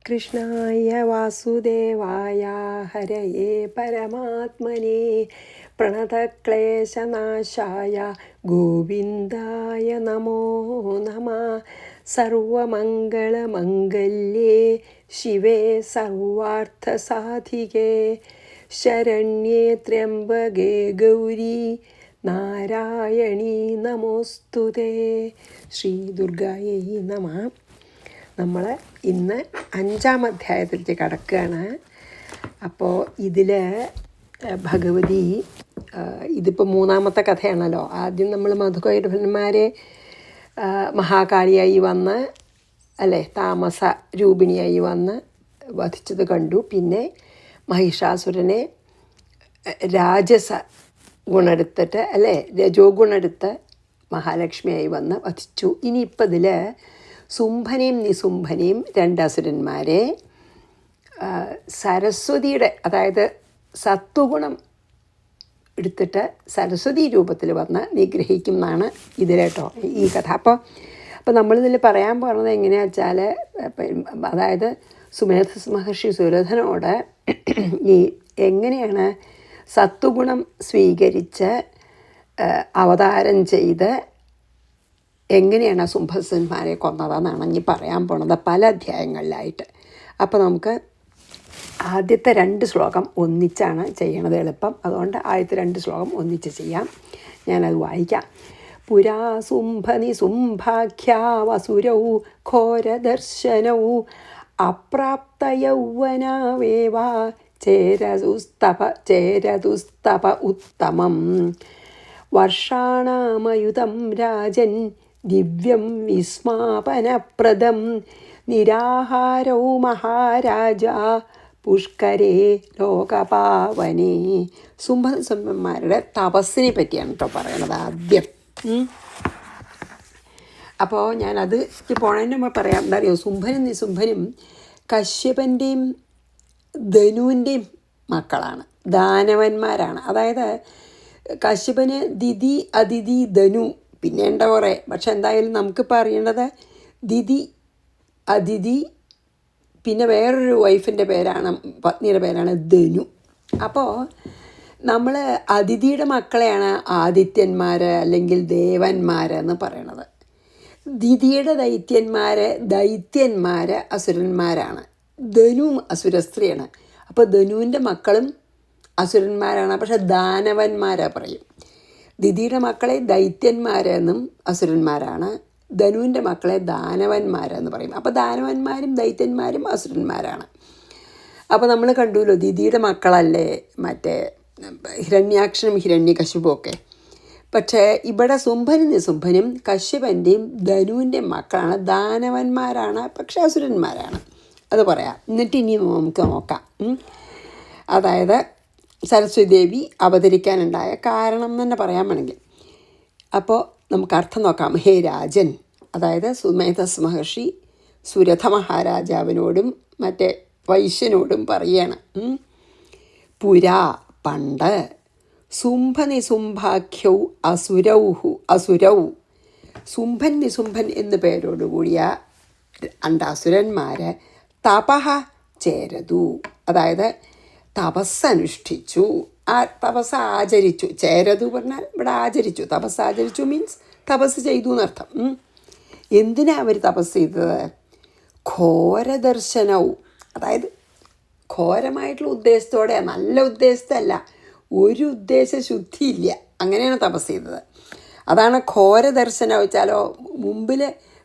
കൃഷ്ണായ വാസുദേവായ ഹരയേ പരമാത്മനെ പ്രണതക്ലേശനാശായ ഗോവിന്ദായ നമോ നമഃ. സർവമംഗളമംഗല്യേ ശിവേ സർവാർത്ഥസാധികേ ശരണ്യേ ത്രയംബകേ ഗൗരി നാരായണീ നമോസ്തുതേ. ശ്രീ ദുർഗായൈ നമഃ. നമ്മൾ ഇന്ന് 5-ാം അധ്യായത്തിലേക്ക് കടക്കുകയാണ്. അപ്പോൾ ഇതിൽ ഭഗവതി ഇതിപ്പോൾ 3-ാമത്തെ കഥയാണല്ലോ. ആദ്യം നമ്മൾ മധുകൈടഭന്മാരെ മഹാകാളിയായി വന്ന് താമസ രൂപിണിയായി വന്ന് വധിച്ചത് കണ്ടു. പിന്നെ മഹിഷാസുരനെ രാജസ ഗുണമെടുത്തിട്ട് രജോ ഗുണമെടുത്ത് മഹാലക്ഷ്മിയായി വന്ന് വധിച്ചു. ഇനിയിപ്പോൾ ഇതിൽ സുംഭനെയും നിസുംഭനെയും 2 അസുരന്മാരെ സരസ്വതിയുടെ അതായത് സത്വഗുണം എടുത്തിട്ട് സരസ്വതി രൂപത്തിൽ വന്ന് നിഗ്രഹിക്കും എന്നാണ് ഇതിലേട്ടോ ഈ കഥ. അപ്പോൾ നമ്മളിതിൽ പറയാൻ പോകുന്നത് എങ്ങനെയാണെന്ന് വെച്ചാൽ, അതായത് സുമേധസ് മഹർഷി സുരഥനോട് ഈ എങ്ങനെയാണ് സത്വഗുണം സ്വീകരിച്ച് അവതാരം ചെയ്ത് എങ്ങനെയാണ് സുംഭസന്മാരെ കൊന്നതെന്നാണ് ഇനി പറയാൻ പോണത് പല അധ്യായങ്ങളിലായിട്ട്. അപ്പോൾ നമുക്ക് ആദ്യത്തെ 2 ശ്ലോകം ഒന്നിച്ചാണ് ചെയ്യണത് എളുപ്പം. അതുകൊണ്ട് ആദ്യത്തെ 2 ശ്ലോകം ഒന്നിച്ച് ചെയ്യാം. ഞാനത് വായിക്കാം. പുരാ സുംഭനി സുംഭാഖ്യാവസുരൗ ഘോരദർശനൗ അപ്രാപ്തയൗവനാവേവ ചേരതുസ്തപ ഉത്തമം വർഷാണാമയുതം രാജൻ ദിവ്യം വിസ്മാപനപ്രദം നിരാഹാരൗ മഹാരാജ പുഷ്കരേ ലോകപാവനേ. സുംഭന്മാരുടെ തപസ്സിനെ പറ്റിയാണ് കേട്ടോ പറയണത് ആദ്യം. അപ്പോൾ ഞാനത് പോണതിന് മുമ്പ് പറയാം. എന്താ അറിയോ, സുംഭനും നിസുംഭനും കശ്യപൻ്റെയും ധനുവിൻ്റെയും മക്കളാണ്, ദാനവന്മാരാണ്. അതായത് കശ്യപന് ദിതി, അതിഥി, ധനു, പിന്നെ ഉണ്ട് കുറേ. പക്ഷെ എന്തായാലും നമുക്കിപ്പോൾ അറിയേണ്ടത് ദിതി, അതിഥി, പിന്നെ വേറൊരു വൈഫിൻ്റെ പേരാണ്, പത്നിയുടെ പേരാണ് ധനു. അപ്പോൾ നമ്മൾ അതിഥിയുടെ മക്കളെയാണ് ആദിത്യന്മാർ അല്ലെങ്കിൽ ദേവന്മാരെന്ന് പറയണത്. ദിതിയുടെ ദൈത്യന്മാർ അസുരന്മാരാണ്. ധനു അസുരസ്ത്രീയാണ്. അപ്പോൾ ധനുവിൻ്റെ മക്കളും അസുരന്മാരാണ്, പക്ഷെ ദാനവന്മാരാ പറയും. ദിതിയുടെ മക്കളെ ദൈത്യന്മാരെന്നും അസുരന്മാരാണ്, ധനുവിൻ്റെ മക്കളെ ദാനവന്മാരെന്ന് പറയും. അപ്പോൾ ദാനവന്മാരും ദൈത്യന്മാരും അസുരന്മാരാണ്. അപ്പോൾ നമ്മൾ കണ്ടുല്ലോ, ദിതിയുടെ മക്കളല്ലേ മറ്റേ ഹിരണ്യാക്ഷനും ഹിരണ്യകശിപും ഒക്കെ. പക്ഷേ ഇവിടെ സുംഭനും നിസുംഭനും കശ്യപൻ്റെയും ധനുവിൻ്റെ മക്കളാണ്, ദാനവന്മാരാണ്, പക്ഷെ അസുരന്മാരാണ്. അത് പറയാം. എന്നിട്ട് ഇനി നമുക്ക് നോക്കാം. അതായത് സരസ്വതി ദേവി അവതരിക്കാനുണ്ടായ കാരണം തന്നെ പറയാൻ വേണമെങ്കിൽ. അപ്പോൾ നമുക്ക് അർത്ഥം നോക്കാം. ഹേ രാജൻ, അതായത് സുമേധസ് മഹർഷി സുരഥ മഹാരാജാവിനോടും മറ്റേ വൈശ്യനോടും പറയാണ്. പുരാ പണ്ട് സുംഭനിസുംഭാഖ്യൗ അസുരൗ സുംഭൻ നിസുംഭൻ എന്നു പേരോടുകൂടിയ 2 അസുരന്മാർ തപഹ ചേരതു, അതായത് തപസ്സനുഷ്ഠിച്ചു, ആ തപസ് ആചരിച്ചു. ചേരതു പറഞ്ഞാൽ ഇവിടെ ആചരിച്ചു. തപസ് ആചരിച്ചു മീൻസ് തപസ് ചെയ്തു എന്നർത്ഥം. എന്തിനാ അവർ തപസ് ചെയ്തത്? ഘോരദർശനവും, അതായത് ഘോരമായിട്ടുള്ള ഉദ്ദേശത്തോടെ, നല്ല ഉദ്ദേശത്തല്ല, ഒരു ഉദ്ദേശശുദ്ധിയില്ല, അങ്ങനെയാണ് തപസ് ചെയ്തത്. അതാണ് ഘോരദർശനം വെച്ചാലോ, മുമ്പിൽ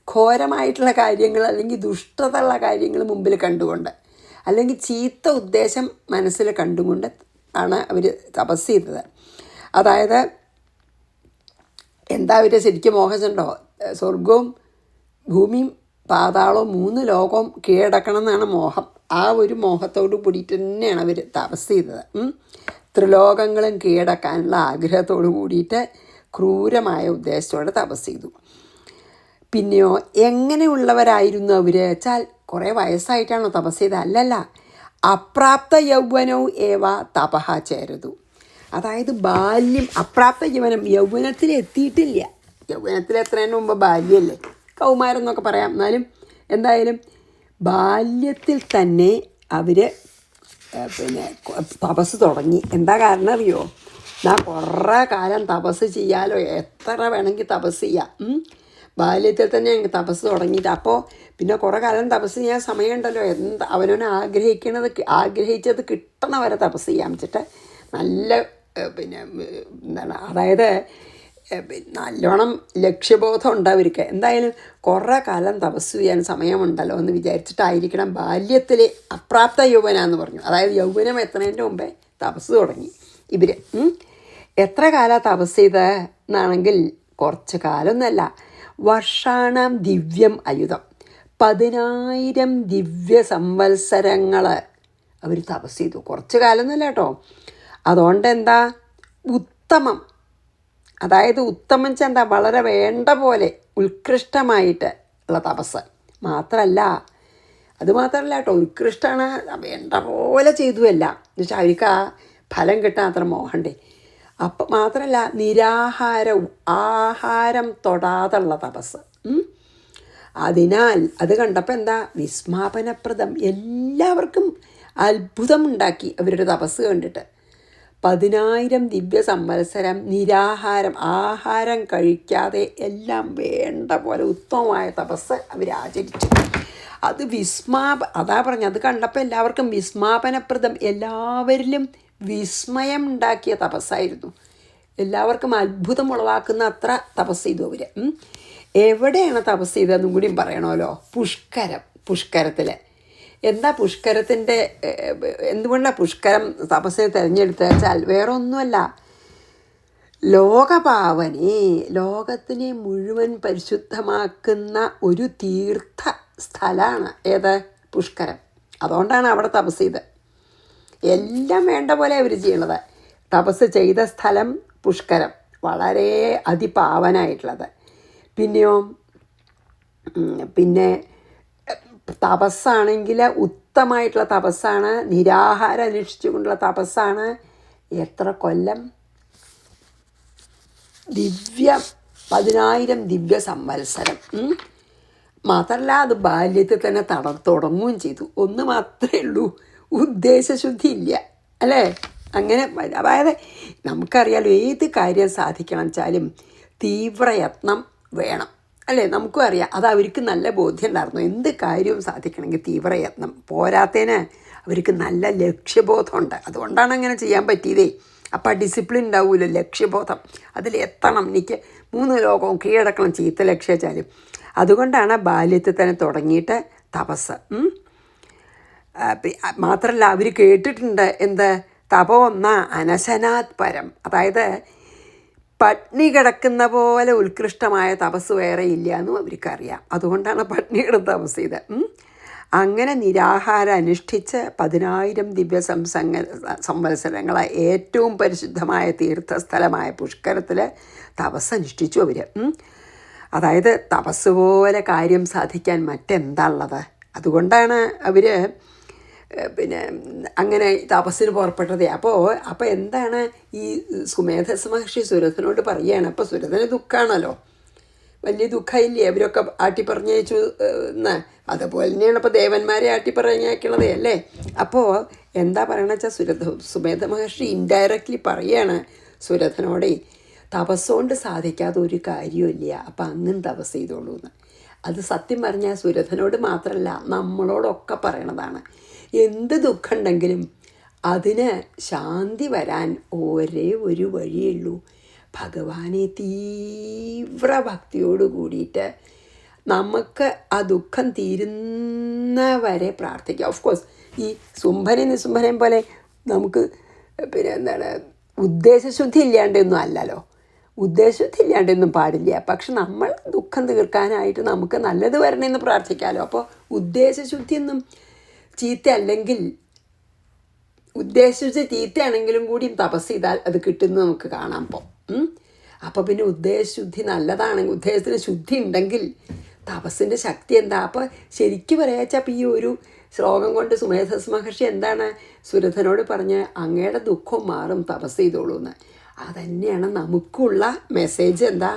ഘോരമായിട്ടുള്ള കാര്യങ്ങൾ അല്ലെങ്കിൽ ദുഷ്ടതയുള്ള കാര്യങ്ങൾ മുമ്പിൽ കണ്ടുകൊണ്ട്, അല്ലെങ്കിൽ ചീത്ത ഉദ്ദേശം മനസ്സിൽ കണ്ടുകൊണ്ട് ആണ് അവർ തപസ് ചെയ്തത്. അതായത് എന്താ അവർ ശരിക്കും മോഹിച്ചിട്ടുണ്ടോ? സ്വർഗവും ഭൂമിയും പാതാളവും 3 ലോകവും കീഴടക്കണം എന്നാണ് മോഹം. ആ ഒരു മോഹത്തോട് കൂടിയിട്ട് തന്നെയാണ് അവർ തപസ് ചെയ്തത്. ത്രിലോകങ്ങളും കീഴടക്കാനുള്ള ആഗ്രഹത്തോട് കൂടിയിട്ട് ക്രൂരമായ ഉദ്ദേശത്തോടെ തപസ് ചെയ്തു. പിന്നെയോ എങ്ങനെയുള്ളവരായിരുന്നു അവർ വെച്ചാൽ, കുറേ വയസ്സായിട്ടാണോ തപസ് ചെയ്തത്? അല്ലല്ല, അപ്രാപ്ത യൗവനവും ഏവ തപഹ ചേരതു. അതായത് ബാല്യം, അപ്രാപ്ത യൗവനം, യൗവനത്തിൽ എത്തിയിട്ടില്ല. യൗവനത്തിൽ എത്രതിന് മുമ്പ് ബാല്യമല്ലേ, കൗമാരം എന്നൊക്കെ പറയാം. എന്നാലും എന്തായാലും ബാല്യത്തിൽ തന്നെ അവർ പിന്നെ തപസ് തുടങ്ങി. എന്താ കാരണം അറിയോ? ഞാൻ കുറേ കാലം തപസ് ചെയ്യാലോ, എത്ര വേണമെങ്കിൽ തപസ് ചെയ്യാം. ബാല്യത്തിൽ തന്നെ ഞങ്ങൾക്ക് തപസ് തുടങ്ങിയിട്ട് അപ്പോൾ പിന്നെ കുറേ കാലം തപസ് ചെയ്യാൻ സമയമുണ്ടല്ലോ, അവനവനെ ആഗ്രഹിച്ചത് കിട്ടണ വരെ തപസ് ചെയ്യാൻ വെച്ചിട്ട് നല്ല പിന്നെ എന്താണ്, അതായത് നല്ലോണം ലക്ഷ്യബോധം ഉണ്ട് അവർക്ക്. എന്തായാലും കുറേ കാലം തപസ് ചെയ്യാൻ സമയമുണ്ടല്ലോ എന്ന് വിചാരിച്ചിട്ടായിരിക്കണം ബാല്യത്തിൽ അപ്രാപ്ത യൗവന എന്ന് പറഞ്ഞു. അതായത് യൗവനം എത്തുന്നതിൻ്റെ മുമ്പേ തപസ് തുടങ്ങി ഇവർ. എത്ര കാലം തപസ് ചെയ്ത് എന്നാണെങ്കിൽ കുറച്ച് കാലമൊന്നുമല്ല, വർഷാണം ദിവ്യം അയുധം, 10,000 ദിവ്യ സംവത്സരങ്ങൾ അവർ തപസ് ചെയ്തു. കുറച്ച് കാലമൊന്നുമല്ല കേട്ടോ. അതുകൊണ്ട് എന്താ ഉത്തമം, അതായത് ഉത്തമം ചെന്താ വളരെ വേണ്ട പോലെ ഉത്കൃഷ്ടമായിട്ട് ഉള്ള തപസ് അതുമാത്രമല്ല കേട്ടോ, ഉത്കൃഷ്ടമാണ്, വേണ്ട പോലെ ചെയ്തുമല്ല എന്ന് വെച്ചാൽ അവർക്ക് ആ ഫലം കിട്ടാൻ അത്ര മോഹണ്ടേ. അപ്പം മാത്രമല്ല നിരാഹാരവും ആഹാരം തൊടാതുള്ള തപസ്. അതിനാൽ അത് കണ്ടപ്പോൾ എന്താ വിസ്മാപനപ്രദം, എല്ലാവർക്കും അത്ഭുതമുണ്ടാക്കി അവരുടെ തപസ് കണ്ടിട്ട്. 10,000 ദിവ്യ സംവത്സരം നിരാഹാരം, ആഹാരം കഴിക്കാതെ എല്ലാം വേണ്ട പോലെ ഉത്തമമായ തപസ് അവർ ആചരിച്ചു. അത് അതാ പറഞ്ഞത്, അത് കണ്ടപ്പോൾ എല്ലാവർക്കും വിസ്മാപനപ്രദം, എല്ലാവരിലും വിസ്മയം ഉണ്ടാക്കിയ തപസ്സായിരുന്നു. എല്ലാവർക്കും അത്ഭുതം ഉളവാക്കുന്ന അത്ര തപസ് ചെയ്തു അവർ. എവിടെയാണ് തപസ് ചെയ്തതെന്നും കൂടിയും പറയണമല്ലോ. പുഷ്കരത്തിൽ. എന്താ പുഷ്കരത്തിൻ്റെ, എന്തുകൊണ്ടാണ് പുഷ്കരം തപസ്സിനെ തിരഞ്ഞെടുത്തത് വെച്ചാൽ വേറെ ഒന്നുമല്ല, ലോകത്തിനെ മുഴുവൻ പരിശുദ്ധമാക്കുന്ന ഒരു തീർത്ഥ സ്ഥലമാണ് ഏത്? പുഷ്കരം. അതുകൊണ്ടാണ് അവിടെ തപസ് ചെയ്തത്. എല്ലാം വേണ്ട പോലെ അവർ ചെയ്യണത്. തപസ് ചെയ്ത സ്ഥലം പുഷ്കരം, വളരെ അതിപാവനായിട്ടുള്ളത്. പിന്നെ തപസ്സാണെങ്കിൽ ഉത്തമമായിട്ടുള്ള തപസ്സാണ്, നിരാഹാരം അനുഷ്ഠിച്ചു കൊണ്ടുള്ള തപസ്സാണ്. എത്ര കൊല്ലം? 10,000 ദിവ്യ സംവത്സരം. മാത്രമല്ല അത് ബാല്യത്തിൽ തന്നെ തുടങ്ങുകയും ചെയ്തു. ഒന്ന് മാത്രമേ ഉള്ളൂ, ഉദ്ദേശശുദ്ധി ഇല്ല അല്ലേ? അങ്ങനെ അതായത് നമുക്കറിയാലോ, ഏത് കാര്യം സാധിക്കണം വെച്ചാലും തീവ്രയത്നം വേണം അല്ലേ? നമുക്കും അറിയാം. അത് അവർക്ക് നല്ല ബോധ്യം ഉണ്ടായിരുന്നു. എന്ത് കാര്യവും സാധിക്കണമെങ്കിൽ തീവ്രയത്നം പോരാത്തതിന് അവർക്ക് നല്ല ലക്ഷ്യബോധമുണ്ട്. അതുകൊണ്ടാണ് അങ്ങനെ ചെയ്യാൻ പറ്റിയതേ. അപ്പോൾ ആ ഡിസിപ്ലിൻ ഉണ്ടാവുമല്ലോ, ലക്ഷ്യബോധം. അതിലെത്തണം, എനിക്ക് 3 ലോകവും കീഴടക്കണം, ചീത്ത ലക്ഷ്യം വെച്ചാലും. അതുകൊണ്ടാണ് ബാല്യത്തിൽ തന്നെ തുടങ്ങിയിട്ട് തപസ്. മാത്രമല്ല അവർ കേട്ടിട്ടുണ്ട് എന്ത്? തപോന്ന അനശനാത് പരം, അതായത് പട്നി കിടക്കുന്ന പോലെ ഉത്കൃഷ്ടമായ തപസ് വേറെ ഇല്ല എന്നും അവർക്കറിയാം. അതുകൊണ്ടാണ് പട്നി കിടന്ന് തപസ് ചെയ്തത്. അങ്ങനെ നിരാഹാരം അനുഷ്ഠിച്ച് 10,000 ദിവ്യ സംവത്സരങ്ങളെ ഏറ്റവും പരിശുദ്ധമായ തീർത്ഥസ്ഥലമായ പുഷ്കരത്തിൽ തപസ് അനുഷ്ഠിച്ചു അവർ. അതായത് തപസ് പോലെ കാര്യം സാധിക്കാൻ മറ്റെന്താ ഉള്ളത്? അതുകൊണ്ടാണ് അവർ പിന്നെ അങ്ങനെ തപസ്സിന് പുറപ്പെട്ടത്. അപ്പോൾ എന്താണ് ഈ സുമേധസ് മഹർഷി സുരഥനോട് പറയുകയാണ്. അപ്പോൾ സുരഥന് ദുഃഖമാണല്ലോ, വലിയ ദുഃഖമില്ലേ അവരൊക്കെ ആട്ടിപ്പറഞ്ഞയച്ചു എന്ന്. അതുപോലെ തന്നെയാണ് ഇപ്പോൾ ദേവന്മാരെ ആട്ടിപ്പറഞ്ഞയക്കണത് അല്ലേ? അപ്പോൾ എന്താ പറയണമെന്ന് വെച്ചാൽ സുമേധ മഹർഷി ഇൻഡയറക്റ്റ്ലി പറയുകയാണ് സുരഥനോടെ, തപസ്സുകൊണ്ട് സാധിക്കാതെ ഒരു കാര്യമില്ല, അപ്പം അങ്ങും തപസ് ചെയ്തോളൂ എന്ന്. അത് സത്യം പറഞ്ഞാൽ സുരഥനോട് മാത്രമല്ല നമ്മളോടൊക്കെ പറയണതാണ്. എന്ത് ദുഃഖമുണ്ടെങ്കിലും അതിന് ശാന്തി വരാൻ ഒരേ ഒരു വഴിയുള്ളൂ, ഭഗവാനെ തീവ്ര ഭക്തിയോട് കൂടിയിട്ട് നമുക്ക് ആ ദുഃഖം തീരുന്നവരെ പ്രാർത്ഥിക്കുക. ഓഫ് കോഴ്സ് ഈ നിസുംഭനെയും പോലെ നമുക്ക് പിന്നെ എന്താണ് ഉദ്ദേശശുദ്ധി ഇല്ലാണ്ടൊന്നും അല്ലല്ലോ, ഉദ്ദേശശുദ്ധി ഇല്ലാണ്ടൊന്നും പാടില്ല. പക്ഷെ നമ്മൾ ദുഃഖം തീർക്കാനായിട്ട് നമുക്ക് നല്ലത് വരണമെന്ന് പ്രാർത്ഥിക്കാമല്ലോ. അപ്പോൾ ഉദ്ദേശശുദ്ധിയൊന്നും ചീത്തയല്ലെങ്കിൽ, ഉദ്ദേശിച്ച് ചീത്തയാണെങ്കിലും കൂടി തപസ് ചെയ്താൽ അത് കിട്ടുന്നത് നമുക്ക് കാണാൻ പോകും. അപ്പോൾ പിന്നെ ഉദ്ദേശശുദ്ധി നല്ലതാണെങ്കിൽ, ഉദ്ദേശത്തിന് ശുദ്ധി ഉണ്ടെങ്കിൽ തപസ്സിൻ്റെ ശക്തി എന്താ? അപ്പോൾ ശരിക്കും പറയാച്ചാൽ അപ്പോൾ ഈ ഒരു ശ്ലോകം കൊണ്ട് സുമേധസ് മഹർഷി എന്താണ് സുരഥനോട് പറഞ്ഞ്, അങ്ങയുടെ ദുഃഖം മാറും തപസ് ചെയ്തോളൂ എന്ന്. അതുതന്നെയാണ് നമുക്കുള്ള മെസ്സേജ്. എന്താ?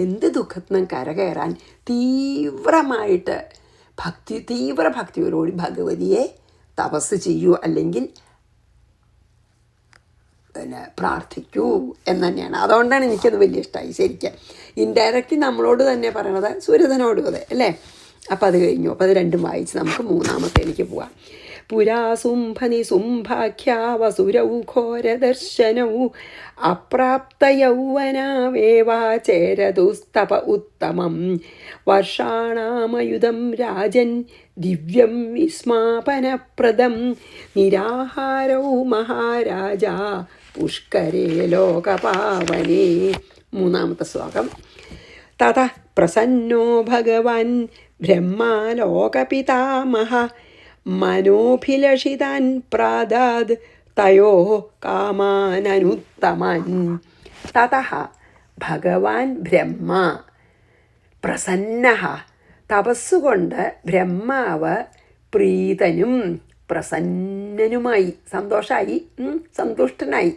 എന്ത് ദുഃഖത്തിനും കരകയറാൻ തീവ്രമായിട്ട് തീവ്ര ഭക്തിയോടുകൂടി ഭഗവതിയെ തപസ് ചെയ്യൂ, അല്ലെങ്കിൽ പ്രാർത്ഥിക്കൂ എന്ന് തന്നെയാണ്. അതുകൊണ്ടാണ് എനിക്കത് വലിയ ഇഷ്ടമായി. ശരിക്കും ഇൻഡയറക്റ്റ്ലി നമ്മളോട് തന്നെ പറയണത് സുരതനോടും അതെ അല്ലേ. അപ്പം അത് കഴിഞ്ഞു. അപ്പം അത് രണ്ടും വായിച്ച് നമുക്ക് മൂന്നാമത്തേലേക്ക് പോവാം. പുരാസുംഭനിസുംഭാഖ്യാവസുരൗ ഘോരദർശനൗ അപ്രാപ്തയൗവനാവേവാചേരതുസ്തപ ഉത്തമം വർഷാണാമയുധം രാജൻ ദിവ്യം വിസ്മാപനപ്രദം നിരാഹാരൗ മഹാരാജ പുഷ്കരേ ലോകപാവനേ. മൂന്നാമത്തെ ശ്ലോകം. തതഃ പ്രസന്നോ ഭഗവാൻ ബ്രഹ്മാലോകപിതാമഹ മനോഭിലഷിതാൻ പ്രാദാദ് തയോ കാമാനനുത്തമാൻ. തതഃ ഭഗവാൻ ബ്രഹ്മ പ്രസന്നഃ തപസ്സുകൊണ്ട് ബ്രഹ്മാവ് പ്രീതനും പ്രസന്നനുമായി, സന്തോഷമായി, സന്തുഷ്ടനായി.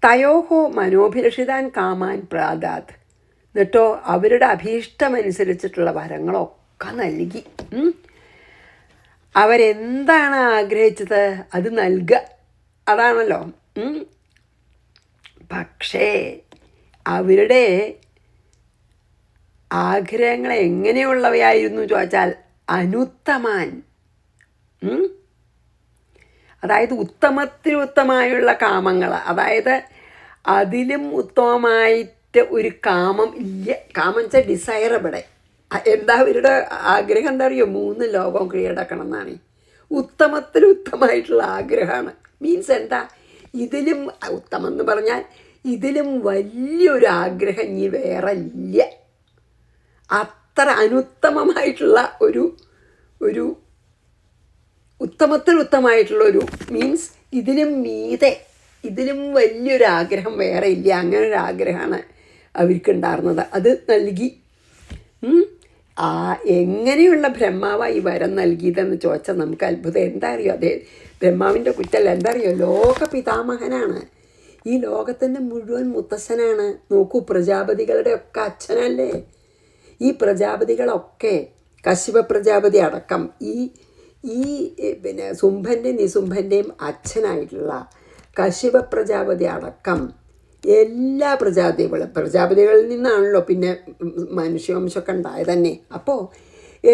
തയോഹോ മനോഭിലഷിതാൻ കാമാൻ പ്രാദാത്, എന്നിട്ടോ അവരുടെ അഭീഷ്ടമനുസരിച്ചിട്ടുള്ള വരങ്ങളൊക്കെ നൽകി. അവരെന്താണ് ആഗ്രഹിച്ചത് അത് നൽകുക, അതാണല്ലോ. പക്ഷേ അവരുടെ ആഗ്രഹങ്ങൾ എങ്ങനെയുള്ളവയായിരുന്നു ചോദിച്ചാൽ അനുത്തമാൻ, അതായത് ഉത്തമത്തിലുത്തമായുള്ള കാമങ്ങൾ, അതായത് അതിലും ഉത്തമമായിട്ട് ഒരു കാമം ഇല്ല. കാമം വെച്ചാൽ ഡിസയറബിളെ. എന്താ അവരുടെ ആഗ്രഹം എന്താ അറിയോ? 3 ലോകം കീഴടക്കണം എന്നാണ്. ഉത്തമത്തിലുത്തമായിട്ടുള്ള ആഗ്രഹമാണ്. മീൻസ് എന്താ, ഇതിലും ഉത്തമം എന്ന് പറഞ്ഞാൽ ഇതിലും വലിയൊരു ആഗ്രഹം ഇനി വേറെ ഇല്ല. അത്ര അനുത്തമമായിട്ടുള്ള ഒരു ഉത്തമത്തിലുത്തമായിട്ടുള്ളൊരു മീൻസ് ഇതിലും മീതെ, ഇതിലും വലിയൊരു ആഗ്രഹം വേറെ ഇല്ല. അങ്ങനെ ഒരു ആഗ്രഹമാണ് അവർക്കുണ്ടായിരുന്നത്. അത് നൽകി. എങ്ങനെയുള്ള ബ്രഹ്മാവാണ് ഈ വരം നൽകിയതെന്ന് ചോദിച്ചാൽ നമുക്ക് അത്ഭുതം. എന്താ അറിയോ, അതേ ബ്രഹ്മാവിൻ്റെ കുറ്റല്ല. എന്താ അറിയോ, ലോക പിതാമഹനാണ്. ഈ ലോകത്തിൻ്റെ മുഴുവൻ മുത്തശ്ശനാണ്. നോക്കൂ, പ്രജാപതികളുടെ ഒക്കെ അച്ഛനല്ലേ. ഈ പ്രജാപതികളൊക്കെ കശ്യപ പ്രജാപതി അടക്കം ഈ ശുംഭൻ്റെയും നിശുംഭൻ്റെയും അച്ഛനായിട്ടുള്ള കശ്യപ പ്രജാപതി അടക്കം എല്ലാ പ്രജാപതികളിൽ നിന്നാണല്ലോ പിന്നെ മനുഷ്യവംശമൊക്കെ ഉണ്ടായത് തന്നെ. അപ്പോൾ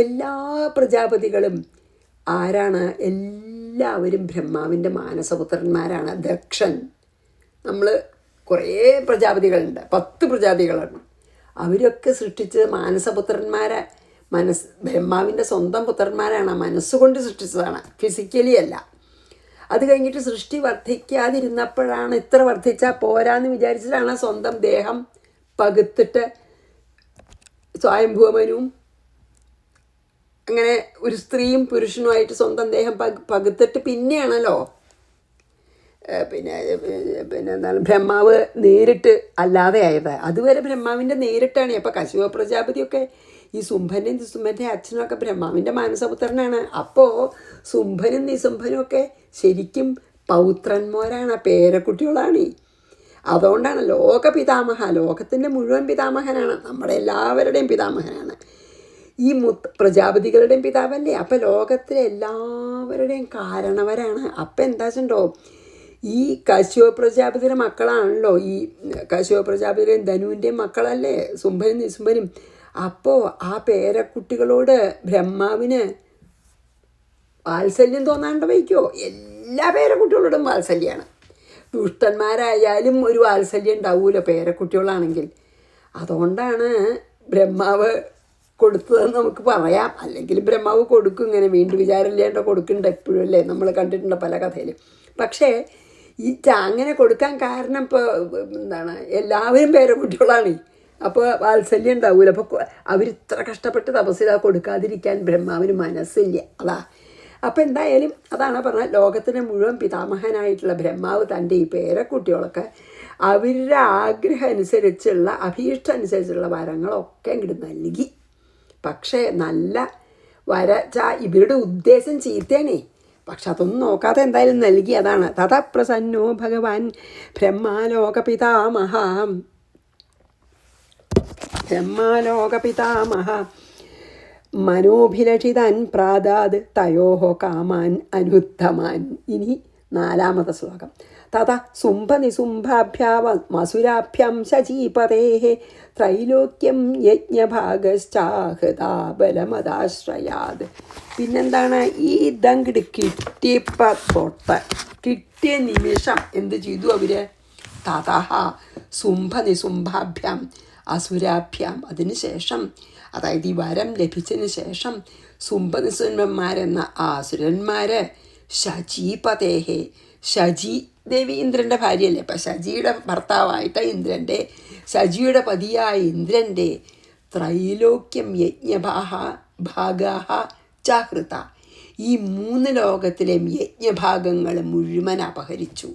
എല്ലാ പ്രജാപതികളും ആരാണ്? എല്ലാവരും ബ്രഹ്മാവിൻ്റെ മാനസപുത്രന്മാരാണ്. ദക്ഷൻ, നമ്മൾ കുറേ പ്രജാപതികളുണ്ട്, 10 പ്രജാതികളാണ്. അവരൊക്കെ സൃഷ്ടിച്ചത് മാനസപുത്രന്മാരെ, ബ്രഹ്മാവിൻ്റെ സ്വന്തം പുത്രന്മാരാണ്. മനസ്സുകൊണ്ട് സൃഷ്ടിച്ചതാണ്, ഫിസിക്കലി അല്ല. അത് കഴിഞ്ഞിട്ട് സൃഷ്ടി വർദ്ധിക്കാതിരുന്നപ്പോഴാണ്, ഇത്ര വർദ്ധിച്ചാൽ പോരാന്ന് വിചാരിച്ചിട്ടാണ് സ്വന്തം ദേഹം പകുത്തിട്ട് സ്വയംഭൂമനും അങ്ങനെ ഒരു സ്ത്രീയും പുരുഷനുമായിട്ട് സ്വന്തം ദേഹം പകുത്തിട്ട് പിന്നെയാണല്ലോ പിന്നെ എന്താണ് ബ്രഹ്മാവ് നേരിട്ട് അല്ലാതെ ആയത്. അതുവരെ ബ്രഹ്മാവിൻ്റെ നേരിട്ടാണ്. അപ്പോൾ കശ്യപ പ്രജാപതിയൊക്കെ ഈ ശുംഭൻ്റെയും നിശുംഭൻ്റെയും അച്ഛനൊക്കെ ബ്രഹ്മാവിൻ്റെ മാനസപുത്രനാണ്. അപ്പോൾ ശുംഭനും നിശുംഭനും ഒക്കെ ശരിക്കും പൗത്രന്മാരാണ്, പേരക്കുട്ടികളാണ്. അതുകൊണ്ടാണ് ലോക പിതാമഹ, ലോകത്തിൻ്റെ മുഴുവൻ പിതാമഹനാണ്, നമ്മുടെ എല്ലാവരുടെയും പിതാമഹനാണ്. ഈ പ്രജാപതികളുടെയും പിതാവല്ലേ. അപ്പം ലോകത്തിലെ എല്ലാവരുടെയും കാരണവരാണ്. അപ്പം എന്താ വെച്ചിട്ടുണ്ടോ, ഈ കശ്യപ പ്രജാപതിയുടെ മക്കളാണല്ലോ ഈ കശ്യപ പ്രജാപതിയുടെയും ധനുവിൻ്റെയും മക്കളല്ലേ ശുംഭനും നിശുംഭനും. അപ്പോൾ ആ പേരക്കുട്ടികളോട് ബ്രഹ്മാവിന് വാത്സല്യം തോന്നാണ്ട് വയ്ക്കുമോ? എല്ലാ പേരക്കുട്ടികളോടും വാത്സല്യമാണ്. ദുഷ്ടന്മാരായാലും ഒരു വാത്സല്യം ഉണ്ടാവുമല്ലോ പേരക്കുട്ടികളാണെങ്കിൽ. അതുകൊണ്ടാണ് ബ്രഹ്മാവ് കൊടുത്തതെന്ന് നമുക്ക് പറയാം. അല്ലെങ്കിൽ ബ്രഹ്മാവ് കൊടുക്കും, ഇങ്ങനെ വീണ്ടും വിചാരമില്ലാണ്ട് കൊടുക്കുന്നുണ്ട് എപ്പോഴും അല്ലേ, നമ്മൾ കണ്ടിട്ടുണ്ട് പല കഥയിലും. പക്ഷേ ഈ അങ്ങനെ കൊടുക്കാൻ കാരണം ഇപ്പോൾ എന്താണ്, എല്ലാവരും പേരക്കുട്ടികളാണ്. അപ്പോൾ വാത്സല്യം ഉണ്ടാവില്ല. അപ്പോൾ അവരിത്ര കഷ്ടപ്പെട്ട് തപസ്സിലാ കൊടുക്കാതിരിക്കാൻ ബ്രഹ്മാവിന് മനസ്സില്ല. അതാ. അപ്പോൾ എന്തായാലും അതാണ് പറഞ്ഞത്, ലോകത്തിന് മുഴുവൻ പിതാമഹനായിട്ടുള്ള ബ്രഹ്മാവ് തൻ്റെ ഈ പേരക്കുട്ടികളൊക്കെ അവരുടെ ആഗ്രഹം അനുസരിച്ചുള്ള അഭീഷ്ടം അനുസരിച്ചുള്ള വരങ്ങളൊക്കെ ഇങ്ങോട്ട് നൽകി. പക്ഷേ നല്ല ഇവരുടെ ഉദ്ദേശം ചീത്തയാണേ. പക്ഷെ അതൊന്നും നോക്കാതെ എന്തായാലും നൽകി. അതാണ് തഥ പ്രസന്നോ ഭഗവാൻ ബ്രഹ്മാലോക പിതാമഹ മനോഭിലഷിതാൻ പ്രാതാത് തയോഹോ കാമാൻ അനുത്തമാൻ. ഇനി 4ാമത്തെ ശ്ലോകം. തഥ സുംഭനിസുംഭാഭ്യാവ മസുരാഭ്യം ശചീപതേ ത്രൈലോക്യം യജ്ഞഭാഗശ്ചാഹൃതാ ബലമതാശ്രയാത്. പിന്നെന്താണ്, ഈ ഇതങ്ങട് കിട്ടിയ നിമിഷം എന്ത് ചെയ്തു അവർ? തഥ സുംഭനിസുംഭാഭ്യാം അസുരാഭ്യാം. അതിനുശേഷം, അതായത് ഈ വരം ലഭിച്ചതിന് ശേഷം സുംഭനിസുംഭന്മാരെന്ന ആ അസുരന്മാർ ശചീപതേഹേ, ശചി ദേവി ഇന്ദ്രൻ്റെ ഭാര്യയല്ലേ, അപ്പം ശചിയുടെ ഭർത്താവായിട്ട് ഇന്ദ്രൻ്റെ, ശചിയുടെ പതിയായ ഇന്ദ്രൻ്റെ ത്രൈലോക്യം യജ്ഞഭാഗാഹ ചാഹൃത, ഈ 3 ലോകത്തിലെയും യജ്ഞഭാഗങ്ങൾ മുഴുവൻ അപഹരിച്ചു.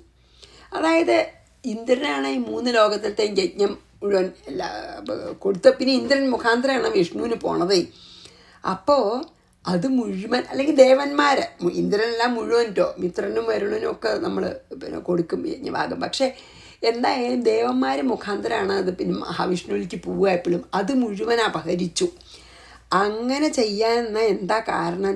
അതായത് ഇന്ദ്രനാണ് ഈ 3 ലോകത്തിലത്തെയും യജ്ഞം മുഴുവൻ കൊടുത്ത. പിന്നെ ഇന്ദ്രൻ മുഖാന്തരമാണ് വിഷ്ണുവിന് പോണത്. അപ്പോൾ അത് മുഴുവൻ, അല്ലെങ്കിൽ ദേവന്മാർ, ഇന്ദ്രനെല്ലാം മുഴുവൻ മിത്രനും വരുണനും ഒക്കെ നമ്മൾ കൊടുക്കും യജ്ഞഭാഗം. പക്ഷേ എന്തായാലും ദേവന്മാർ മുഖാന്തരമാണ് അത് പിന്നെ മഹാവിഷ്ണുവിലേക്ക് പോവുക എപ്പോഴും. അത് മുഴുവൻ അപഹരിച്ചു. അങ്ങനെ ചെയ്യാൻ എന്താ കാരണം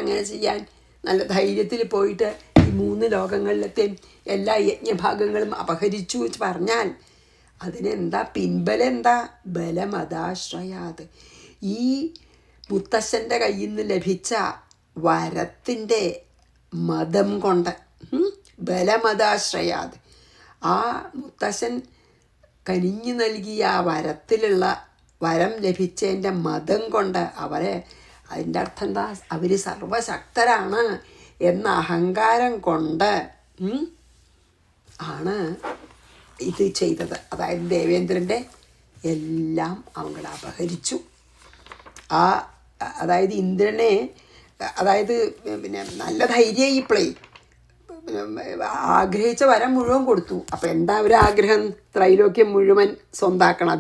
അങ്ങനെ ചെയ്യാൻ? നല്ല ധൈര്യത്തിൽ പോയിട്ട് ഈ 3 ലോകങ്ങളിലത്തെയും എല്ലാ യജ്ഞഭാഗങ്ങളും അപഹരിച്ചു വെച്ച് പറഞ്ഞാൽ അതിനെന്താ പിൻബലം? എന്താ? ബലമതാശ്രയാത്. ഈ മുത്തശ്ശൻ്റെ കയ്യിൽ നിന്ന് ലഭിച്ച വരത്തിൻ്റെ മതം കൊണ്ട്, ബലമതാശ്രയാത്, ആ മുത്തശ്ശൻ കനിഞ്ഞു നൽകിയ ആ വരം ലഭിച്ചതിൻ്റെ മതം കൊണ്ട് അതിൻ്റെ അർത്ഥം എന്താ? അവർ സർവശക്തരാണ് എന്ന അഹങ്കാരം കൊണ്ട് ആണ് ഇത് ചെയ്തത്. അതായത് ദേവേന്ദ്രൻ്റെ എല്ലാം അവങ്ങൾ അപഹരിച്ചു. അതായത് ഇന്ദ്രനെ, അതായത് പിന്നെ നല്ല ധൈര്യമായി ഇപ്പോഴേ ആഗ്രഹിച്ച വരം മുഴുവൻ കൊടുത്തു. അപ്പോൾ എന്താ ഒരു ആഗ്രഹം? ത്രൈലോക്യം മുഴുവൻ സ്വന്താക്കണം,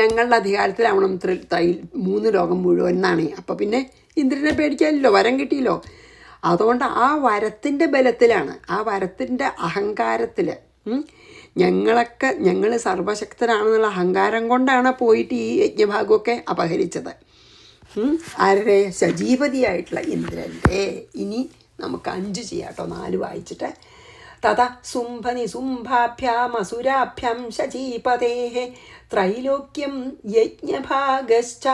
ഞങ്ങളുടെ അധികാരത്തിലാവണം 3 ലോകം മുഴുവൻ എന്നാണ്. അപ്പോൾ പിന്നെ ഇന്ദ്രനെ പേടിക്കാനില്ലോ, വരം കിട്ടിയല്ലോ. അതുകൊണ്ട് ആ വരത്തിൻ്റെ ബലത്തിലാണ്, ആ വരത്തിൻ്റെ അഹങ്കാരത്തിൽ, ഞങ്ങൾ സർവശക്തരാണെന്നുള്ള അഹങ്കാരം കൊണ്ടാണ് പോയിട്ട് ഈ യജ്ഞഭാഗമൊക്കെ അപഹരിച്ചത്. ആരുടെ? സജീവതിയായിട്ടുള്ള ഇന്ദ്രൻ്റെ. ഇനി നമുക്ക് 5 ചെയ്യാട്ടോ, 4 വായിച്ചിട്ട്. തഥ സുംഭനിസുംഭാഭ്യാമസുരാഭ്യം ശചീപതേ ത്രൈലോക്യം യജ്ഞഭാഗശ്ച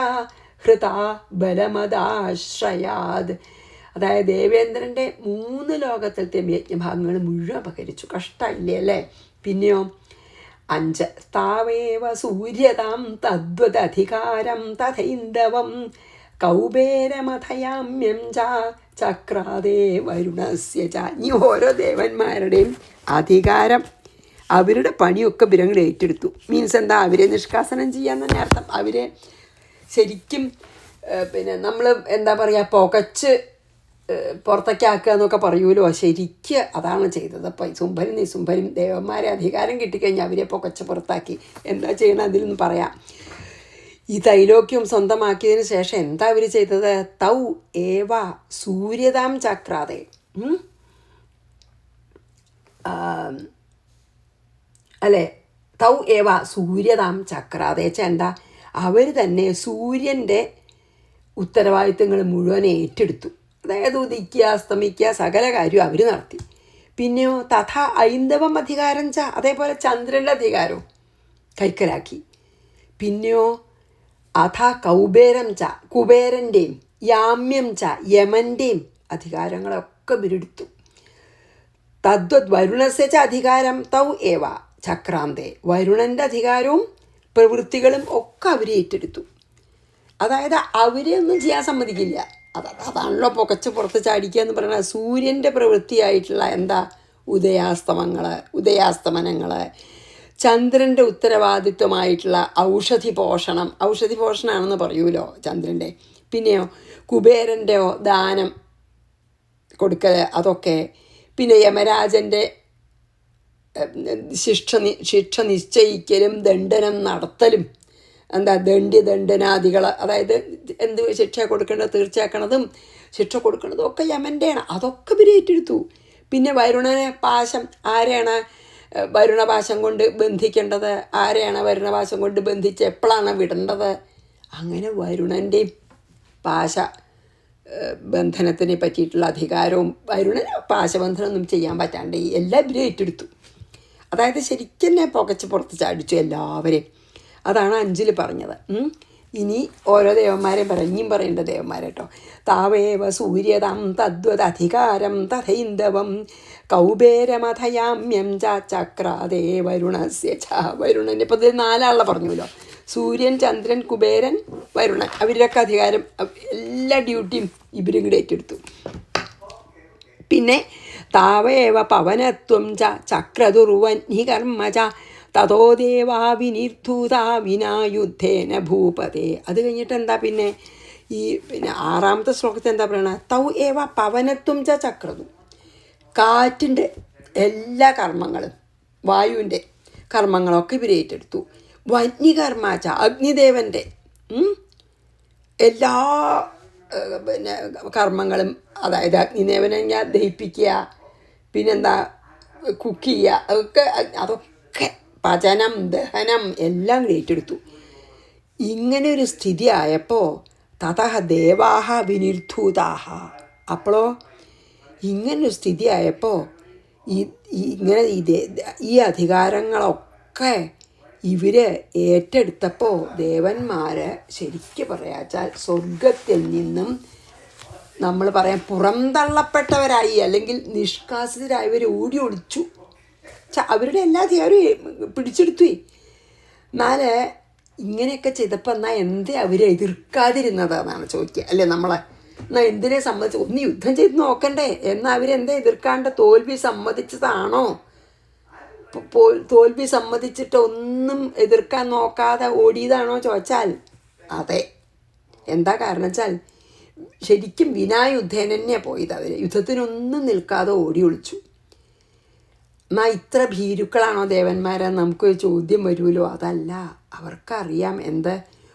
ഹൃതാ ബലമതാശ്രയാത്. അതായത് ദേവേന്ദ്രൻ്റെ 3 ലോകത്തിലത്തെ യജ്ഞഭാഗങ്ങൾ മുഴുവൻ അപഹരിച്ചു. കഷ്ടമില്ലേ അല്ലേ? പിന്നെയോ 5 താവേവ സൂര്യതാം തദ്വദധികാരം തഥൈന്ദവം കൗബേരമഥയാമ്യം ചക്രാതേ വരുണസ്യ ച. ഈ ഓരോ ദേവന്മാരുടെയും അധികാരം, അവരുടെ പണിയൊക്കെ ഇവരങ്ങൾ ഏറ്റെടുത്തു. മീൻസ് എന്താ? അവരെ നിഷ്കാസനം ചെയ്യാൻ തന്നെ അർത്ഥം. അവരെ ശരിക്കും പിന്നെ നമ്മൾ എന്താ പറയുക, പുകച്ച് പുറത്തേക്കാക്കുക എന്നൊക്കെ പറയുമല്ലോ, ശരിക്ക് അതാണ് ചെയ്തത്. അപ്പം സുംഭരും ദേവന്മാരെ അധികാരം കിട്ടിക്കഴിഞ്ഞാൽ അവരെ പുകച്ച് പുറത്താക്കി. എന്താ ചെയ്യണം അതിലൊന്നും പറയാം. ഈ ത്രൈലോക്യം സ്വന്തമാക്കിയതിന് ശേഷം എന്താ അവർ ചെയ്തത്? തൗ ഏവ സൂര്യതാം ചക്രാതെ, അല്ലേ? തൗ ഏവ സൂര്യതാം ചക്രാതെ വെച്ചാൽ എന്താ? അവർ തന്നെ സൂര്യൻ്റെ ഉത്തരവാദിത്തങ്ങൾ മുഴുവൻ ഏറ്റെടുത്തു. അതായത് ഉദിക്കുക, അസ്തമിക്കുക, സകല കാര്യവും അവർ നടത്തി. പിന്നെയോ തഥ ഐന്ദവം അധികാരം അതേപോലെ ചന്ദ്രൻ്റെ അധികാരവും കൈക്കലാക്കി. പിന്നെയോ അഥ കൗബേരം കുബേരൻ്റെയും യാമ്യം യമൻ്റെയും അധികാരങ്ങളൊക്കെ ഇവരെടുത്തു. തദ്വത് വരുണസ്യ അധികാരം തൗ ഏവ ചക്രാന്തേ, വരുണൻ്റെ അധികാരവും പ്രവൃത്തികളും ഒക്കെ അവർ ഏറ്റെടുത്തു. അതായത് അവരെ ഒന്നും ചെയ്യാൻ സമ്മതിക്കില്ല. അതാണല്ലോ പുകച്ച് പുറത്ത് ചാടിക്കുക എന്ന് പറയുന്നത്. സൂര്യൻ്റെ പ്രവൃത്തിയായിട്ടുള്ള എന്താ? ഉദയാസ്തമനങ്ങൾ, ചന്ദ്രൻ്റെ ഉത്തരവാദിത്വമായിട്ടുള്ള ഔഷധി പോഷണമാണെന്ന് പറയൂലോ ചന്ദ്രൻ്റെ. പിന്നെയോ കുബേരൻ്റെയോ ദാനം കൊടുക്കൽ, അതൊക്കെ. പിന്നെ യമരാജൻ്റെ ശിക്ഷ നിശ്ചയിക്കലും ദണ്ഡനം നടത്തലും, എന്താ ദണ്ഡനാദികൾ, അതായത് എന്ത് ശിക്ഷ കൊടുക്കേണ്ടത് തീർച്ചയാക്കണതും ശിക്ഷ കൊടുക്കേണ്ടതും ഒക്കെ യമൻ്റെയാണ്. അതൊക്കെ ഇവർ ഏറ്റെടുത്തു. പിന്നെ വരുണനെ പാശം, ആരെയാണ് വരുണപാശം കൊണ്ട് ബന്ധിക്കേണ്ടത്, ആരെയാണ് വരുണപാശം കൊണ്ട് ബന്ധിച്ച് എപ്പോഴാണ് വിടേണ്ടത്, അങ്ങനെ വരുണൻ്റെയും പാശ ബന്ധനത്തിനെ പറ്റിയിട്ടുള്ള അധികാരവും വരുണന് പാശബന്ധനമൊന്നും ചെയ്യാൻ പറ്റാണ്ട് എല്ലാം ഇവരെ ഏറ്റെടുത്തു. അതായത് ശരിക്കും തന്നെ പുകച്ച് പുറത്ത് ചാടിച്ചു എല്ലാവരെയും. അതാണ് 5-ൽ പറഞ്ഞത്. ഇനി ഓരോ ദേവന്മാരെയും ഇനിയും പറയേണ്ട ദേവന്മാരെട്ടോ. താവേവ സൂര്യതം തദ്വദധികാരം തഥൈന്ദവം കൗബേരമഥയാമ്യം ചക്രാദേ വരുണസ്യ വരുണൻ. ഇപ്പോൾ ഇതിൽ 4 പറഞ്ഞുല്ലോ. സൂര്യൻ, ചന്ദ്രൻ, കുബേരൻ, വരുണൻ. അവരുടെയൊക്കെ അധികാരം എല്ലാ ഡ്യൂട്ടിയും ഇവരും കൂടെ ഏറ്റെടുത്തു. പിന്നെ താവേവ പവനത്വം ചക്രതുർവന്നി കർമ്മ തതോ ദേവാ വിനിർധൂതാ വിനായുദ്ധേന ഭൂപതേ. അത് കഴിഞ്ഞിട്ട് എന്താ പിന്നെ 6-ാമത്തെ ശ്ലോകത്തിൽ എന്താ പറയണ? തൗ ഏവ പവനത്വം ചക്രതു. കാറ്റിൻ്റെ എല്ലാ കർമ്മങ്ങളും വായുവിൻ്റെ കർമ്മങ്ങളൊക്കെ ഇവർ ഏറ്റെടുത്തു. വന്യകർമാച്ച അഗ്നിദേവൻ്റെ എല്ലാ കർമ്മങ്ങളും, അതായത് അഗ്നിദേവനെ ഞാൻ ദഹിപ്പിക്കുക, പിന്നെന്താ കുക്ക് ചെയ്യുക, അതൊക്കെ പചനം ദഹനം എല്ലാം ഏറ്റെടുത്തു. ഇങ്ങനെ ഒരു സ്ഥിതി ആയപ്പോൾ തതഃ ദേവാഹ വിനിർധൂതാഹ. അപ്പോഴോ ഇങ്ങനൊരു സ്ഥിതി ആയപ്പോൾ ഇങ്ങനെ ഈ അധികാരങ്ങളൊക്കെ ഇവർ ഏറ്റെടുത്തപ്പോൾ ദേവന്മാർ ശരിക്കും പറയാച്ചാൽ സ്വർഗത്തിൽ നിന്നും നമ്മൾ പറയാം പുറന്തള്ളപ്പെട്ടവരായി, അല്ലെങ്കിൽ നിഷ്കാസിതരായവർ ഓടി ഒളിച്ചു. അവരുടെ എല്ലാ അധികാരവും പിടിച്ചെടുത്തു. എന്നാൽ ഇങ്ങനെയൊക്കെ ചെയ്തപ്പോൾ എന്നാൽ എന്തേ അവർ എതിർക്കാതിരുന്നതെന്നാണ് ചോദിക്കുക, അല്ലേ നമ്മളെ? എന്നാൽ എന്തിനെ സമ്മതിച്ച് ഒന്ന് യുദ്ധം ചെയ്ത് നോക്കണ്ടേ? എന്നാൽ അവരെന്താ എതിർക്കാണ്ട് തോൽവി സമ്മതിച്ചതാണോ? തോൽവി സമ്മതിച്ചിട്ട് ഒന്നും എതിർക്കാൻ നോക്കാതെ ഓടിയതാണോ ചോദിച്ചാൽ അതെ. എന്താ കാരണം വെച്ചാൽ ശരിക്കും വിനായുദ്ധേന തന്നെയാണ് പോയത്. അവർ യുദ്ധത്തിനൊന്നും നിൽക്കാതെ ഓടി ഒളിച്ചു. എന്നാൽ ഇത്ര ഭീരുക്കളാണോ ദേവന്മാരെന്ന് നമുക്കൊരു ചോദ്യം വരുമല്ലോ. അതല്ല, അവർക്കറിയാം എന്ത്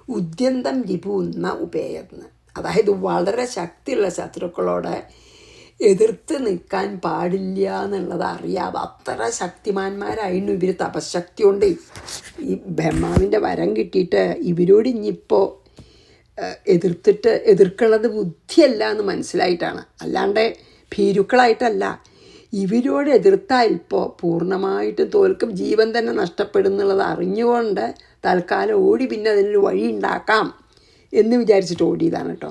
ഉദ്യന്തം രിപുന്ന ഉപേയെന്ന്. അതായത് വളരെ ശക്തിയുള്ള ശത്രുക്കളോട് എതിർത്ത് നിൽക്കാൻ പാടില്ല എന്നുള്ളത് അറിയാതെ അത്ര ശക്തിമാന്മാരായിരുന്നു ഇവർ. തപശക്തി കൊണ്ട് ഈ ബ്രഹ്മാവിൻ്റെ വരം കിട്ടിയിട്ട് ഇവരോട് ഇനിയിപ്പോൾ എതിർക്കുള്ളത് ബുദ്ധിയല്ല എന്ന് മനസ്സിലായിട്ടാണ്, അല്ലാണ്ട് ഭീരുക്കളായിട്ടല്ല. ഇവരോട് എതിർത്താൽ ഇപ്പോൾ പൂർണ്ണമായിട്ടും തോൽക്കും, ജീവൻ തന്നെ നഷ്ടപ്പെടുന്നുള്ളത് അറിഞ്ഞുകൊണ്ട് തൽക്കാലം ഓടി പിന്നെ അതിനൊരു വഴി ഉണ്ടാക്കാം എന്ന് വിചാരിച്ചിട്ട് ഓടിയതാണ് കേട്ടോ.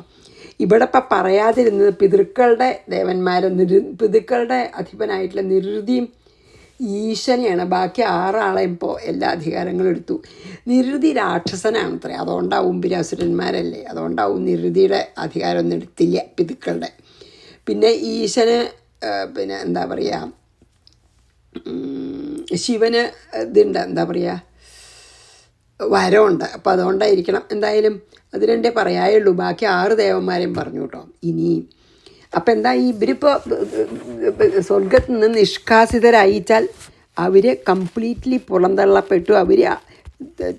ഇവിടെ ഇപ്പം പറയാതിരുന്നത് പിതൃക്കളുടെ ദേവന്മാരെ പിതൃക്കളുടെ അധിപനായിട്ടുള്ള നിരുതിയും ഈശനെയാണ്. ബാക്കി 6 ആളെയും ഇപ്പോൾ എല്ലാ അധികാരങ്ങളും എടുത്തു. നിരുതി രാക്ഷസനാണത്രേ, അതുകൊണ്ടാവും ബിരാസുരന്മാരല്ലേ, അതുകൊണ്ടാവും നിരുതിയുടെ അധികാരമൊന്നും എടുത്തില്ല പിതൃക്കളുടെ. പിന്നെ ഈശന് പിന്നെ എന്താ പറയുക, ശിവന് ഇതുണ്ട്, എന്താ പറയുക, വരമുണ്ട്. അപ്പോൾ അതുകൊണ്ടായിരിക്കണം. എന്തായാലും അത് രണ്ടേ പറയായുള്ളൂ, ബാക്കി 6 ദേവന്മാരെയും പറഞ്ഞു കേട്ടോ. ഇനി അപ്പം എന്താ ഇവരിപ്പോൾ സ്വർഗത്തിൽ നിന്ന് നിഷ്കാസിതരായിച്ചാൽ അവർ കംപ്ലീറ്റ്ലി പുറന്തള്ളപ്പെട്ടു. അവർ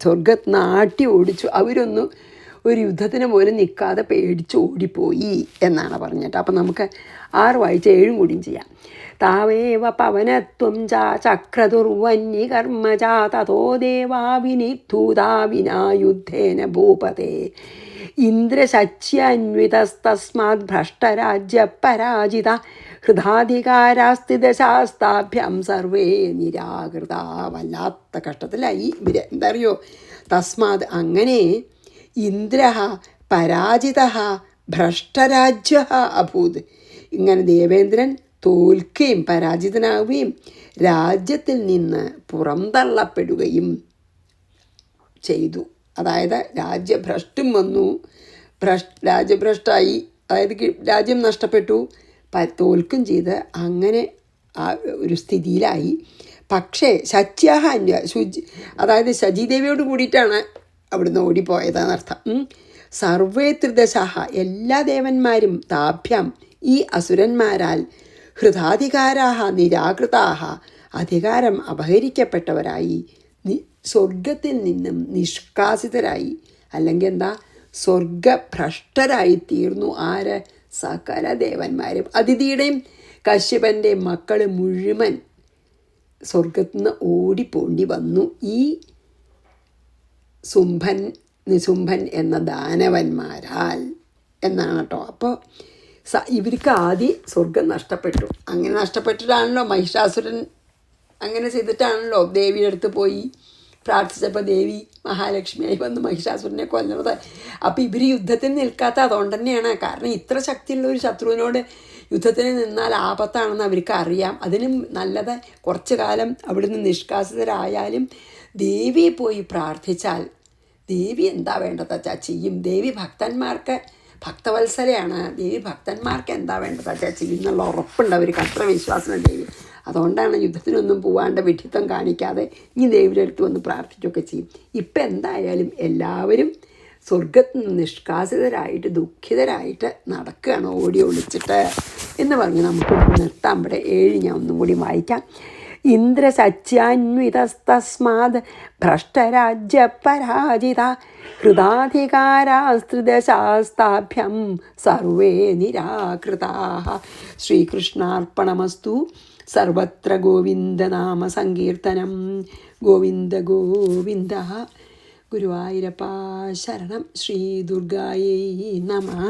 സ്വർഗത്തിൽ നിന്ന് ആട്ടി ഓടിച്ചു. അവരൊന്നും ഒരു യുദ്ധത്തിന് പോലും നിൽക്കാതെ പേടിച്ച് ഓടിപ്പോയി എന്നാണ് പറഞ്ഞിട്ട്. അപ്പം നമുക്ക് 6 വായിച്ച് 7 കൂടിയും ചെയ്യാം. താവേവ പവനത്വം ചക്രതുർവന്നി കർമ്മ തതോ ദേവാ വിനിർധൂതാ വിനായുദ്ധേന ഭൂപതേ ഇന്ദ്രശച്യന്വിതസ്തസ്മാത് ഭ്രഷ്ടരാജ്യ പരാജിത ഹൃദാധികാരാസ്ഥിതശാസ്താഭ്യം സർവേ നിരാകൃത. വല്ലാത്ത കഷ്ടത്തിലായി ഇവർ. എന്താ അറിയോ? തസ്മാത് അങ്ങനെ ഇന്ദ്ര പരാജിത ഭ്രഷ്ടരാജ്യ അഭൂത്. ഇങ്ങനെ ദേവേന്ദ്രൻ തോൽക്കുകയും പരാജിതനാവുകയും രാജ്യത്തിൽ നിന്ന് പുറന്തള്ളപ്പെടുകയും ചെയ്തു. അതായത് രാജ്യഭ്രഷ്ടും വന്നു, രാജ്യഭ്രഷ്ടായി, അതായത് രാജ്യം നഷ്ടപ്പെട്ടു, തോൽക്കും ചെയ്ത് അങ്ങനെ ആ ഒരു സ്ഥിതിയിലായി. പക്ഷേ ശച്യാഹ അതായത് ശചീദേവിയോട് കൂടിയിട്ടാണ് അവിടുന്ന് ഓടിപ്പോയതെന്നർത്ഥം. സർവേ ത്രിദശാഹ എല്ലാ ദേവന്മാരും താഭ്യം ഈ അസുരന്മാരാൽ ഹൃദാധികാരാഹ നിരാകൃതാഹ അധികാരം അപഹരിക്കപ്പെട്ടവരായി സ്വർഗത്തിൽ നിന്നും നിഷ്കാസിതരായി, അല്ലെങ്കിൽ എന്താ സ്വർഗഭ്രഷ്ടരായി തീർന്നു. ആര്? സകല ദേവന്മാരും. അതിഥിയുടെയും കശ്യപൻ്റെയും മക്കൾ മുഴുവൻ സ്വർഗത്തിൽ നിന്ന് ഓടിപ്പോണ്ടി വന്നു. ഈ ശുംഭൻ നിശുംഭൻ എന്ന ദാനവന്മാരാൽ എന്നാണ് കേട്ടോ. അപ്പോൾ ഇവർക്ക് ആദ്യം സ്വർഗം നഷ്ടപ്പെട്ടു. അങ്ങനെ നഷ്ടപ്പെട്ടിട്ടാണല്ലോ മഹിഷാസുരൻ അങ്ങനെ ചെയ്തിട്ടാണല്ലോ ദേവിയുടെ അടുത്ത് പോയി പ്രാർത്ഥിച്ചപ്പോൾ ദേവി മഹാലക്ഷ്മിയായി വന്ന് മഹിഷാസുരനെ കൊല്ലുന്നത്. അപ്പോൾ ഇവർ യുദ്ധത്തിന് നിൽക്കാത്ത അതുകൊണ്ട് തന്നെയാണ്. കാരണം ഇത്ര ശക്തിയുള്ള ഒരു ശത്രുവിനോട് യുദ്ധത്തിന് നിന്നാൽ ആപത്താണെന്ന് അവർക്ക് അറിയാം. അതിനും നല്ലത് കുറച്ചു കാലം അവിടുന്ന് നിഷ്കാസിതരായാലും ദേവിയെ പോയി പ്രാർത്ഥിച്ചാൽ ദേവി എന്താ വേണ്ടത് വെച്ചാൽ ചെയ്യും. ദേവി ഭക്തവത്സലയാണ്. ദേവി ഭക്തന്മാർക്ക് എന്താ വേണ്ടത് വെച്ചാൽ ചെയ്യും എന്നുള്ള ഉറപ്പുണ്ട് അവർക്ക്. അത്ര വിശ്വാസം ദേവി. അതുകൊണ്ടാണ് യുദ്ധത്തിനൊന്നും പോവാണ്ട് വിഡ്ഢിത്തം കാണിക്കാതെ ഇനി ദേവിയുടെ അടുത്ത് വന്ന് പ്രാർത്ഥിക്കുകയൊക്കെ ചെയ്യും. ഇപ്പം എന്തായാലും എല്ലാവരും സ്വർഗത്തിൽ നിന്ന് നിഷ്കാസിതരായിട്ട് ദുഃഖിതരായിട്ട് നടക്കുകയാണ് ഓടി ഒളിച്ചിട്ട് എന്ന് പറഞ്ഞ് നമുക്ക് നിർത്താം. ഇവിടെ 7 ഞാൻ ഒന്നും കൂടി വായിക്കാം. ഇന്ദ്രസച്യാന്വിതസ്തസ്മാത് ഭ്രഷ്ടരാജ്യപരാജിത ഹൃദാധികാരാസ്ത്രിദശാസ്താഭ്യം സർവേ നിരാകൃതാഃ. ശ്രീകൃഷ്ണാർപ്പണമസ്തു. സർവത്ര ഗോവിന്ദനാമ സങ്കീർത്തനം. ഗോവിന്ദ ഗോവിന്ദ. ഗുരുവായൂരപ്പ ശരണം. ശ്രീ ദുർഗായൈ നമഃ.